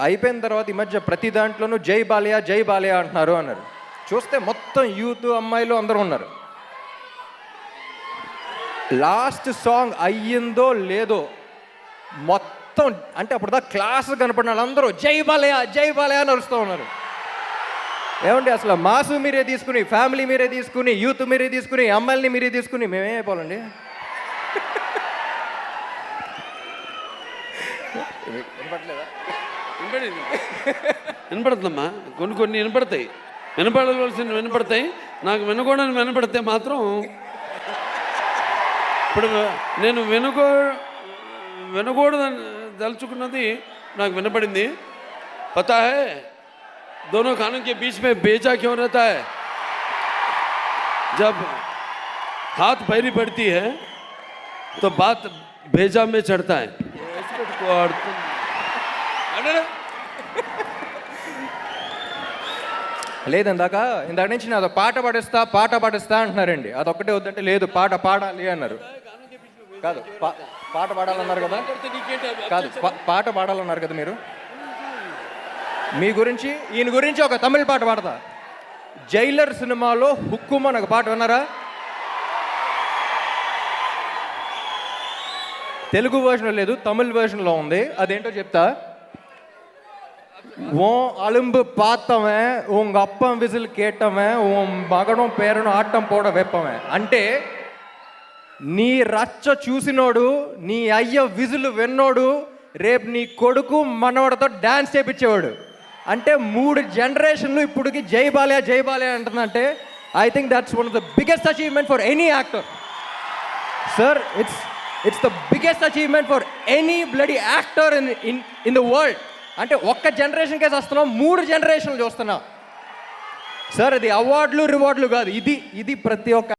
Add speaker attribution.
Speaker 1: అయిపోయిన తర్వాత ఈ మధ్య ప్రతి దాంట్లోనూ జై బాలయ్య జై బాలయ్య అంటున్నారు అన్నారు. చూస్తే మొత్తం యూత్ అమ్మాయిలు అందరూ ఉన్నారు. లాస్ట్ సాంగ్ అయ్యిందో లేదో మొత్తం అంటే అప్పుడు దా క్లాస్ కనపడిన వాళ్ళందరూ జై బాలయ్య అని అరుస్తూ ఉన్నారు. ఏమండి అసలు మాసు మీరే తీసుకుని, ఫ్యామిలీ మీరే తీసుకుని, యూత్ మీరే తీసుకుని, అమ్మాయిల్ని మీరే తీసుకుని మేమేమైపోవాలండి?
Speaker 2: వినపడుతుందమ్మా, కొన్ని వినపడతాయి, వినపడవలసిన వినపడతాయి. నాకు వినకూడని వినపడితే మాత్రం ఇప్పుడు నేను వినకూడదని తలుచుకున్నది నాకు వినపడింది. పతా హై दोनों खानों के बीच में बेचा क्यों रहता है? जब हाथ पैरी पड़ती है तो बात भेजा में चढ़ता है.
Speaker 1: లేదు ఇందాక నుంచి నేను పాట పాడిస్తా అంటున్నారండి. అదొక్కటే వద్దంటే లేదు పాట పాడాలి అన్నారు. కాదు పాట పాడాలన్నారు కదా, కాదు పాట పాడాలన్నారు కదా మీరు. మీ గురించి ఈయన గురించి ఒక తమిళ పాట పాడతా. జైలర్ సినిమాలో హుక్కుమ నాకు పాట విన్నారా? తెలుగు వర్షన్ లేదు, తమిళ వర్షన్లో ఉంది. అదేంటో చెప్తా. ఓ అలుంబు పాతమే, ఉంగ అప్పం విజిల్ కేటమే, ఓ మగడం పేరును ఆటం పోడ వెప్పమే. అంటే నీ రచ్చ చూసినోడు, నీ అయ్య విజులు విన్నోడు రేపు నీ కొడుకు మనవడితో డ్యాన్స్ చేపించేవాడు. అంటే 3 జనరేషన్లు ఇప్పటికి జై బాలయ్య అంటుందంటే I think that's one of the biggest achievement for any actor. Sir it's the biggest achievement for any bloody actor in the world. అంటే ఒక్క జనరేషన్కే వస్తున్నాం, 3 జనరేషన్లు చూస్తున్నాం. సార్ ఇది అవార్డులు రివార్డులు కాదు, ఇది ప్రతి ఒక్క